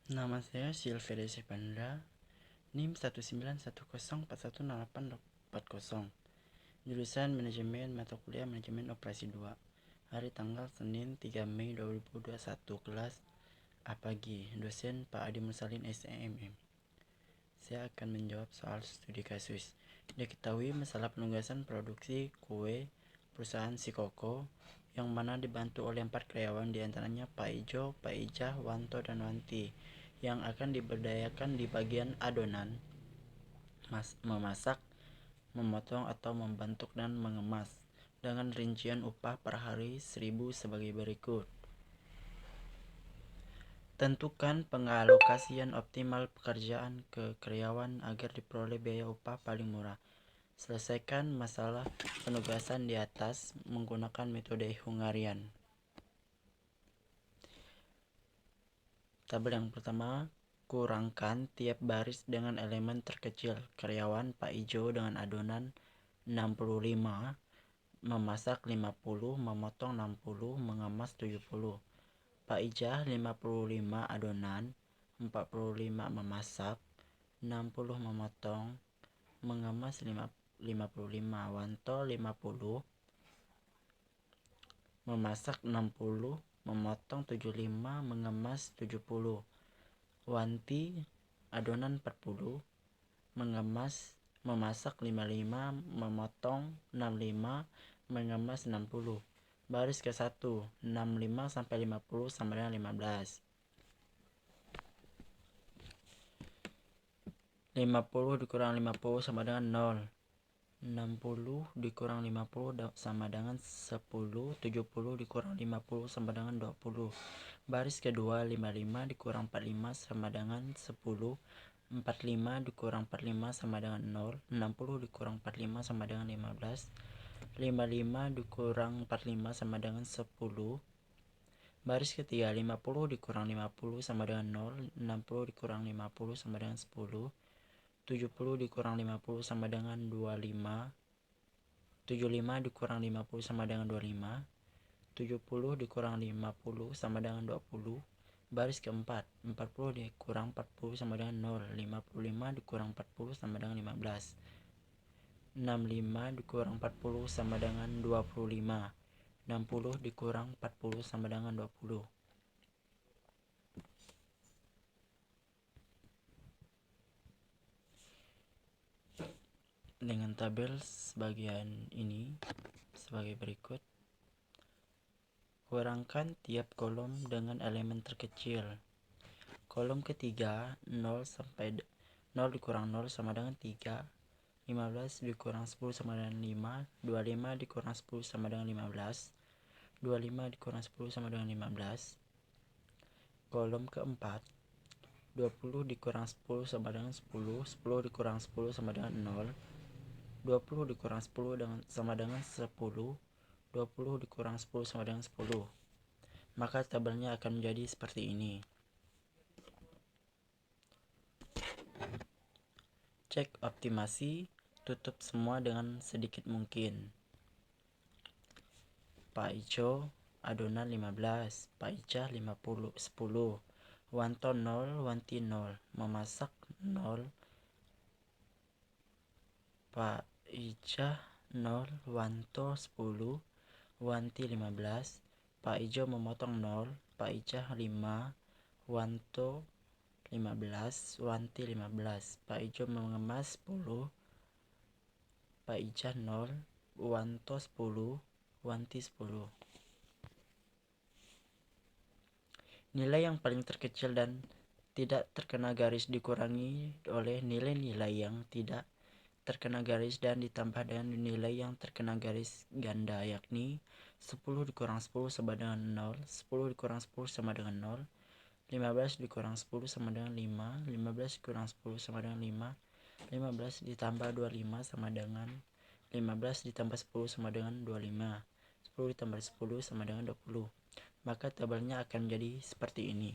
Nama saya Silvia Sepandra, NIM 1910410810840, jurusan Manajemen Mata Kuliah Manajemen Operasi 2, hari tanggal Senin 3 Mei 2021, kelas A pagi, dosen Pak Adi Mursalin SMM. Saya akan menjawab soal studi kasus. Diketahui masalah penugasan produksi kue perusahaan Sikoko yang mana dibantu oleh 4 karyawan, diantaranya Pak Ijo, Pak Ijah, Wanto, dan Wanti, yang akan diberdayakan di bagian adonan, memasak, memotong atau membentuk dan mengemas, dengan rincian upah per hari 1.000 sebagai berikut. Tentukan pengalokasian optimal pekerjaan ke karyawan agar diperoleh biaya upah paling murah. Selesaikan masalah penugasan di atas menggunakan metode Hungarian. Tabel yang pertama, kurangkan tiap baris dengan elemen terkecil. Karyawan Pak Ijo dengan adonan 65, memasak 50, memotong 60, mengemas 70. Pak Ijah 55 adonan, 45 memasak, 60 memotong, mengemas 55. Wanto 50, memasak 60, memotong 75, mengemas 70. Wanti adonan 40, memasak 55, memotong 65, mengemas 60. Baris ke-1, 65 sampai 50 sama dengan 15. 50 dikurang 50 sama dengan 0. 60 dikurang 50 sama dengan 10. 70 dikurang 50 sama dengan 20. Baris kedua, 55 dikurang 45 sama dengan 10. 45 dikurang 45 sama dengan 0. 60 dikurang 45 sama dengan 15. 55 dikurang 45 sama dengan 10. Baris ketiga, 50 dikurang 50 sama dengan 0. 60 dikurang 50 sama dengan 10. 70 dikurang 50 sama dengan 25. 75 dikurang 50 sama dengan 25. 70 dikurang 50 sama dengan 20. Baris keempat, 40 dikurang 40 sama dengan 0. 55 dikurang 40 sama dengan 15. 65 dikurang 40 sama dengan 25. 60 dikurang 40 sama dengan 20. Dengan tabel sebagian ini sebagai berikut. Kurangkan tiap kolom dengan elemen terkecil. Kolom ketiga, 0 dikurang 0 sama dengan 3. 15 dikurang 10 sama dengan 5. 25 dikurang 10 sama dengan 15. 25 dikurang 10 sama dengan 15. Kolom keempat, 20 dikurang 10 sama dengan 10. 10 dikurang 10 sama dengan 0. 20 dikurang 10 sama dengan 10. 20 dikurang 10 sama dengan 10. Maka tabelnya akan menjadi seperti ini. Cek optimasi, tutup semua dengan sedikit mungkin. Pak Ijo adonan 15, Pak Ijah 10, Wanto 0, Wanti 0, memasak 0, Pak Ijah 0, Wanto 10, Wanti 15, Pak Ijo memotong 0, Pak Ijah 5, Wanto 15, Wanti 15, Pak Ijo mengemas 10, Pak Ijah 0, Wanto 10, Wanti 10. Nilai yang paling terkecil dan tidak terkena garis dikurangi oleh nilai-nilai yang tidak terkena garis dan ditambah dengan nilai yang terkena garis ganda, yakni 10 dikurang 10 sama dengan 0, 10 dikurang 10 sama dengan 0, 15 dikurang 10 sama dengan 5, 15 dikurang 10 sama dengan 5, 15 ditambah 25 sama dengan 15 ditambah 10 sama dengan 25, 10 ditambah 10 sama dengan 20. Maka tabelnya akan menjadi seperti ini.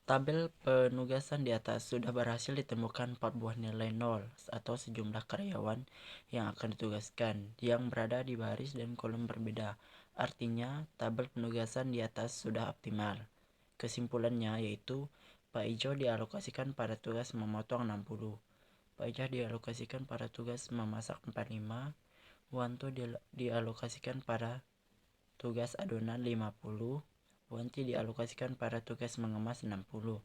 Tabel penugasan di atas sudah berhasil ditemukan 4 buah nilai 0 atau sejumlah karyawan yang akan ditugaskan yang berada di baris dan kolom berbeda. Artinya, tabel penugasan di atas sudah optimal. Kesimpulannya yaitu Pak Ijo dialokasikan pada tugas memotong 60, Pak Ijah dialokasikan pada tugas memasak 45, Wanto dialokasikan pada tugas adonan 50, Wanti dialokasikan pada tugas mengemas 60,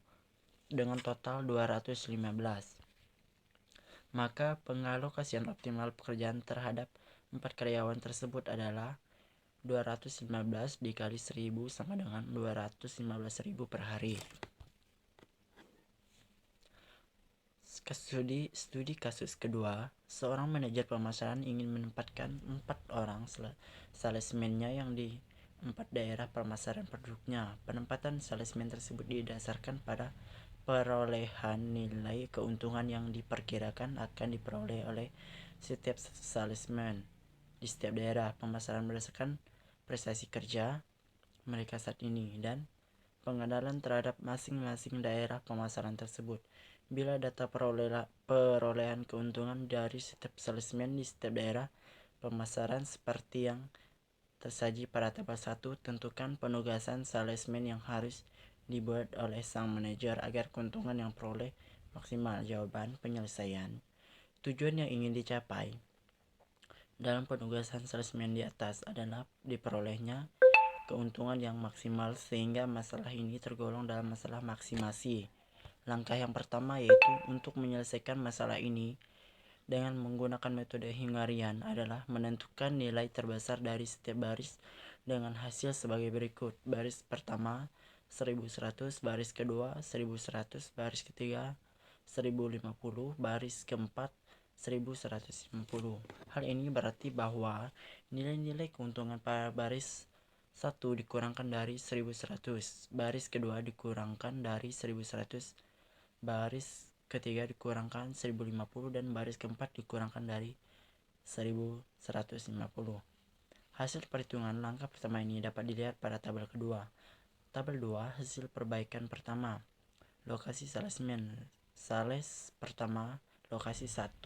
dengan total 215. Maka pengalokasian optimal pekerjaan terhadap 4 karyawan tersebut adalah 215 dikali 1000 sama dengan 215.000 per hari. Studi kasus kedua, seorang manajer pemasaran ingin menempatkan 4 orang salesman-nya yang di 4 daerah pemasaran produknya. Penempatan salesman tersebut didasarkan pada perolehan nilai keuntungan yang diperkirakan akan diperoleh oleh setiap salesman di setiap daerah pemasaran berdasarkan prestasi kerja mereka saat ini dan pengenalan terhadap masing-masing daerah pemasaran tersebut. Bila data perolehan keuntungan dari setiap salesman di setiap daerah pemasaran seperti yang tersaji pada tabel 1, tentukan penugasan salesman yang harus dibuat oleh sang manajer agar keuntungan yang peroleh maksimal. Jawaban penyelesaian. Tujuan yang ingin dicapai dalam penugasan salesman di atas adalah diperolehnya keuntungan yang maksimal sehingga masalah ini tergolong dalam masalah maksimasi. Langkah yang pertama yaitu untuk menyelesaikan masalah ini dengan menggunakan metode Hungarian adalah menentukan nilai terbesar dari setiap baris dengan hasil sebagai berikut. Baris pertama 1100, baris kedua 1100, baris ketiga 1050, baris keempat 1150. Hal ini berarti bahwa nilai-nilai keuntungan pada baris 1 dikurangkan dari 1100, baris kedua dikurangkan dari 1100, baris ketiga dikurangkan 1050, dan baris keempat dikurangkan dari 1150. Hasil perhitungan langkah pertama ini dapat dilihat pada tabel kedua. Tabel 2, hasil perbaikan pertama. Lokasi salesman. Sales pertama, lokasi 1,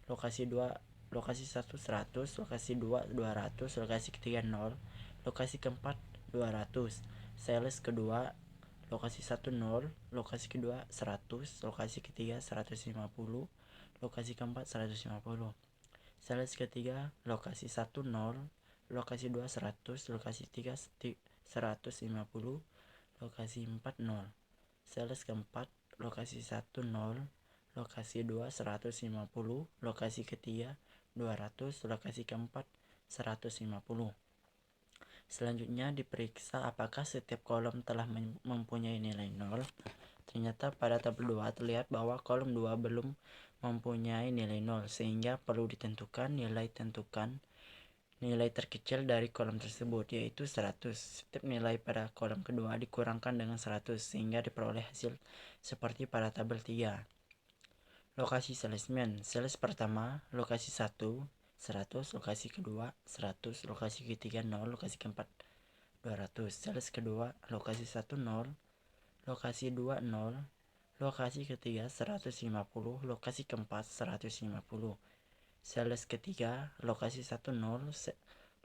lokasi 2, lokasi 1 100, lokasi 2 200, lokasi ketiga 0, lokasi keempat 200. Sales kedua, lokasi 1 0, lokasi kedua 100, lokasi ketiga 150, lokasi keempat 150. Sales ketiga, lokasi 1 0, lokasi 2 100, lokasi 3 150, lokasi 4 0. Sales keempat, lokasi 1 0, lokasi 2 150, lokasi ketiga 200, lokasi keempat 150. Selanjutnya diperiksa apakah setiap kolom telah mempunyai nilai 0. Ternyata pada tabel 2 terlihat bahwa kolom 2 belum mempunyai nilai 0 sehingga perlu ditentukan nilai terkecil dari kolom tersebut yaitu 100. Setiap nilai pada kolom kedua dikurangkan dengan 100 sehingga diperoleh hasil seperti pada tabel 3. Lokasi salesman. Sales pertama, lokasi 1 100, lokasi kedua 100, lokasi ketiga 0, lokasi keempat 200. Sales kedua, lokasi 1 0, lokasi 2 0, lokasi ketiga 150, lokasi keempat 150. Sales ketiga, lokasi 1 0,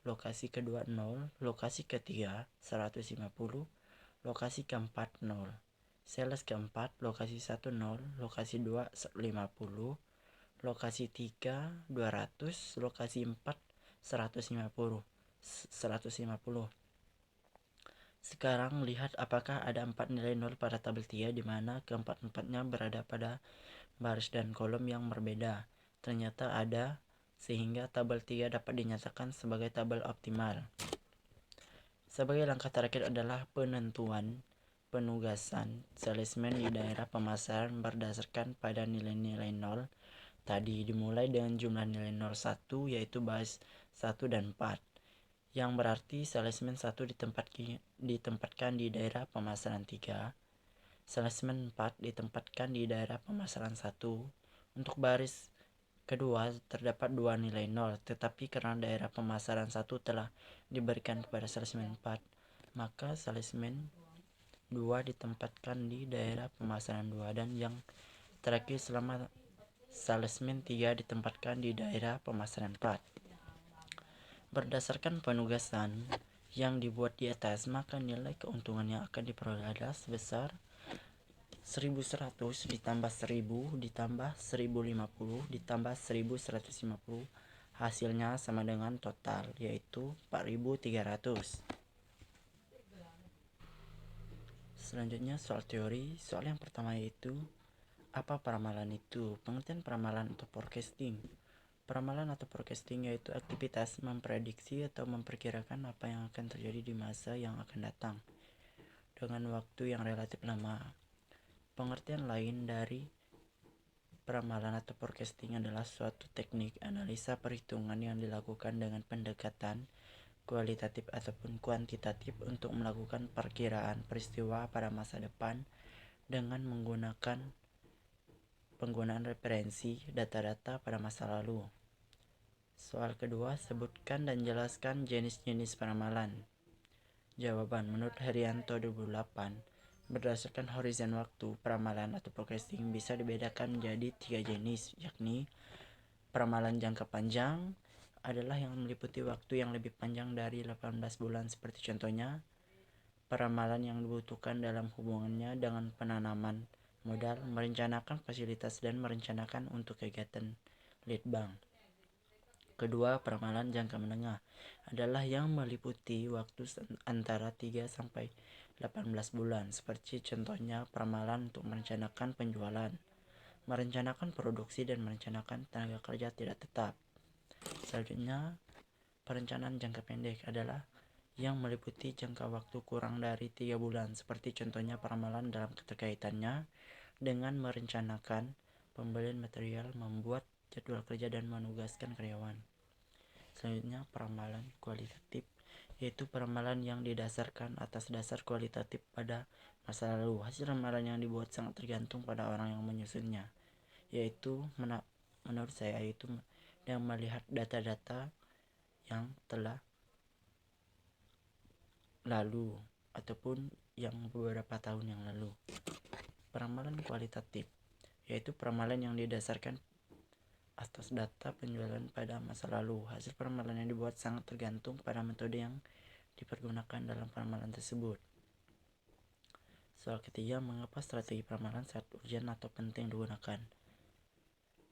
lokasi kedua 0, lokasi ketiga 150, lokasi keempat 0. Sales keempat, lokasi 1 0, lokasi 2 50, lokasi 3 200, lokasi 4 150. Sekarang lihat apakah ada 4 nilai 0 pada tabel 3 di mana keempat-empatnya berada pada baris dan kolom yang berbeda. Ternyata ada, sehingga tabel 3 dapat dinyatakan sebagai tabel optimal. Sebagai langkah terakhir adalah penentuan penugasan salesman di daerah pemasaran berdasarkan pada nilai-nilai 0 tadi, dimulai dengan jumlah nilai 0 1 yaitu baris 1 dan 4, yang berarti salesman 1 ditempatkan di daerah pemasaran 3, salesman 4 ditempatkan di daerah pemasaran 1. Untuk baris kedua terdapat 2 nilai 0, tetapi karena daerah pemasaran 1 telah diberikan kepada salesman 4, maka salesman 2 ditempatkan di daerah pemasaran 2, dan yang terakhir selama salesman 3 ditempatkan di daerah pemasaran 4. Berdasarkan penugasan yang dibuat di atas, maka nilai keuntungan yang akan diperoleh adalah sebesar 1100 ditambah 1000 ditambah 1050 ditambah 1150. Hasilnya sama dengan total, yaitu 4300. Selanjutnya soal teori. Soal yang pertama yaitu apa peramalan itu? Pengertian peramalan atau forecasting. Peramalan atau forecasting yaitu aktivitas memprediksi atau memperkirakan apa yang akan terjadi di masa yang akan datang dengan waktu yang relatif lama. Pengertian lain dari peramalan atau forecasting adalah suatu teknik analisa perhitungan yang dilakukan dengan pendekatan kualitatif ataupun kuantitatif untuk melakukan perkiraan peristiwa pada masa depan dengan menggunakan penggunaan referensi data-data pada masa lalu. Soal kedua, sebutkan dan jelaskan jenis-jenis peramalan. Jawaban, menurut Herianto 2008, berdasarkan horizon waktu, peramalan atau forecasting bisa dibedakan menjadi 3 jenis, yakni peramalan jangka panjang adalah yang meliputi waktu yang lebih panjang dari 18 bulan seperti contohnya peramalan yang dibutuhkan dalam hubungannya dengan penanaman modal, merencanakan fasilitas, dan merencanakan untuk kegiatan lead bank. Kedua, peramalan jangka menengah adalah yang meliputi waktu antara 3 sampai 18 bulan, seperti contohnya peramalan untuk merencanakan penjualan, merencanakan produksi, dan merencanakan tenaga kerja tidak tetap. Selanjutnya, perencanaan jangka pendek adalah yang meliputi jangka waktu kurang dari 3 bulan, seperti contohnya peramalan dalam keterkaitannya dengan merencanakan pembelian material, membuat jadwal kerja, dan menugaskan karyawan. Selanjutnya, peramalan kualitatif, yaitu peramalan yang didasarkan atas dasar kualitatif pada masa lalu. Hasil ramalan yang dibuat sangat tergantung pada orang yang menyusunnya, yaitu menurut saya yaitu yang melihat data-data yang telah lalu ataupun yang beberapa tahun yang lalu. Peramalan kualitatif yaitu peramalan yang didasarkan atas data penjualan pada masa lalu. Hasil peramalan yang dibuat sangat tergantung pada metode yang dipergunakan dalam peramalan tersebut. Soal ketiga, mengapa strategi peramalan sangat urgent atau penting digunakan?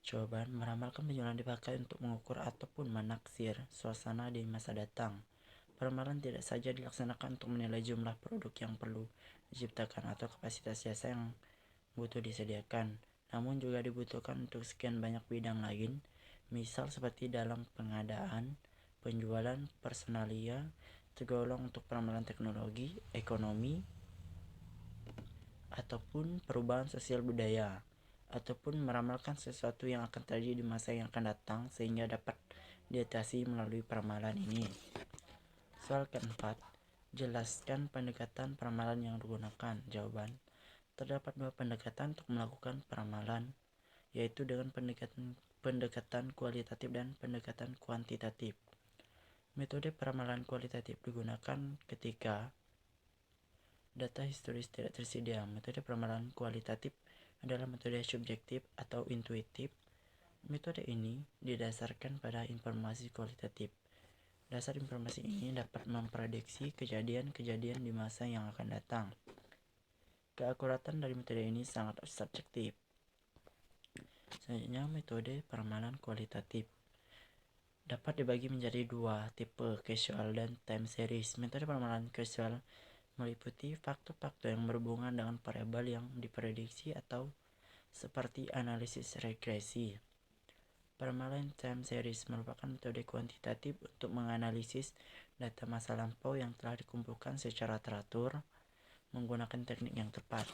Jawaban, meramalkan penjualan dipakai untuk mengukur ataupun menaksir suasana di masa datang. Peramalan tidak saja dilaksanakan untuk menilai jumlah produk yang perlu diciptakan atau kapasitas jasa yang butuh disediakan, namun juga dibutuhkan untuk sekian banyak bidang lain, misal seperti dalam pengadaan, penjualan, personalia, tergolong untuk peramalan teknologi, ekonomi, ataupun perubahan sosial budaya, ataupun meramalkan sesuatu yang akan terjadi di masa yang akan datang sehingga dapat diatasi melalui peramalan ini. Soal keempat, jelaskan pendekatan peramalan yang digunakan. Jawaban, terdapat 2 pendekatan untuk melakukan peramalan, yaitu dengan pendekatan kualitatif dan pendekatan kuantitatif. Metode peramalan kualitatif digunakan ketika data historis tidak tersedia. Metode peramalan kualitatif adalah metode subjektif atau intuitif. Metode ini didasarkan pada informasi kualitatif. Dasar informasi ini dapat memprediksi kejadian-kejadian di masa yang akan datang. Keakuratan dari metode ini sangat subjektif. Selanjutnya, metode peramalan kualitatif dapat dibagi menjadi 2 tipe, casual dan time series. Metode peramalan casual meliputi faktor-faktor yang berhubungan dengan variabel yang diprediksi atau seperti analisis regresi. Peramalan time series merupakan metode kuantitatif untuk menganalisis data masa lampau yang telah dikumpulkan secara teratur menggunakan teknik yang tepat.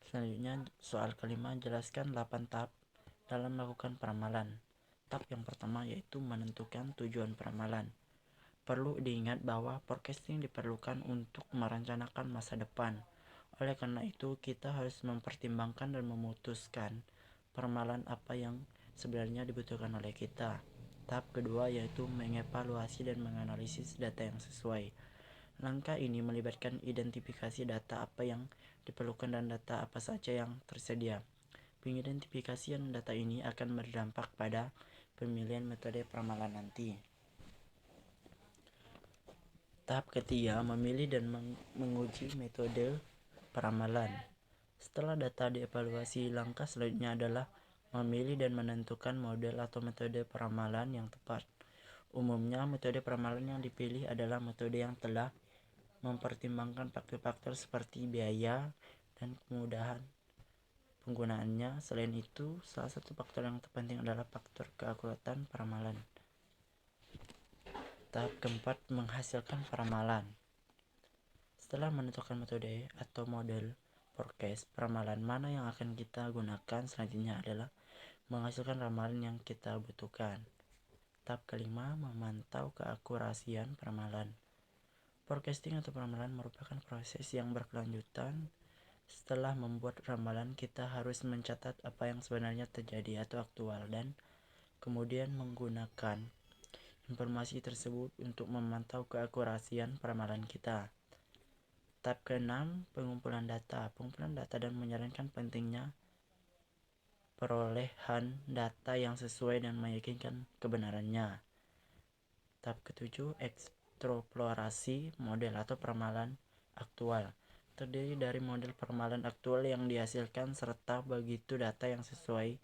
Selanjutnya, soal kelima, jelaskan 8 tahap dalam melakukan peramalan. Tahap yang pertama yaitu menentukan tujuan peramalan. Perlu diingat bahwa forecasting diperlukan untuk merencanakan masa depan. Oleh karena itu, kita harus mempertimbangkan dan memutuskan peramalan apa yang sebenarnya dibutuhkan oleh kita. Tahap kedua yaitu mengevaluasi dan menganalisis data yang sesuai. Langkah ini melibatkan identifikasi data apa yang diperlukan dan data apa saja yang tersedia. Pengidentifikasian data ini akan berdampak pada pemilihan metode peramalan nanti. Tahap ketiga, memilih dan menguji metode peramalan. Setelah data dievaluasi, langkah selanjutnya adalah memilih dan menentukan model atau metode peramalan yang tepat. Umumnya, metode peramalan yang dipilih adalah metode yang telah mempertimbangkan faktor-faktor seperti biaya dan kemudahan penggunaannya. Selain itu, salah satu faktor yang terpenting adalah faktor keakuratan peramalan. Tahap keempat, menghasilkan peramalan. Setelah menentukan metode atau model forecast peramalan mana yang akan kita gunakan, selanjutnya adalah menghasilkan ramalan yang kita butuhkan. Tahap kelima, memantau keakurasian peramalan. Forecasting atau peramalan merupakan proses yang berkelanjutan. Setelah membuat ramalan, kita harus mencatat apa yang sebenarnya terjadi atau aktual dan kemudian menggunakan informasi tersebut untuk memantau keakurasian peramalan kita. Tahap ke-6, pengumpulan data. Pengumpulan data dan menyarankan pentingnya perolehan data yang sesuai dan meyakinkan kebenarannya. Tahap ke-7, eksplorasi model atau peramalan aktual. Terdiri dari model peramalan aktual yang dihasilkan serta begitu data yang sesuai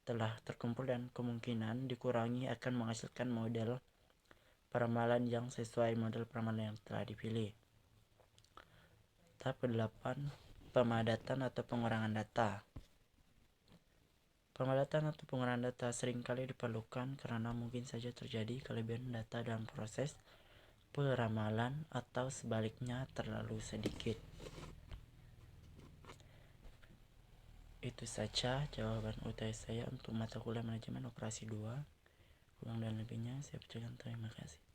telah terkumpul dan kemungkinan dikurangi akan menghasilkan model peramalan yang sesuai model peramalan yang telah dipilih. Tahap ke-8, pemadatan atau pengurangan data. Pemadatan atau pengurangan data seringkali diperlukan karena mungkin saja terjadi kelebihan data dalam proses peramalan atau sebaliknya terlalu sedikit. Itu saja jawaban UTS saya untuk mata kuliah manajemen operasi 2. Kurang dan lebihnya saya ucapkan terima kasih.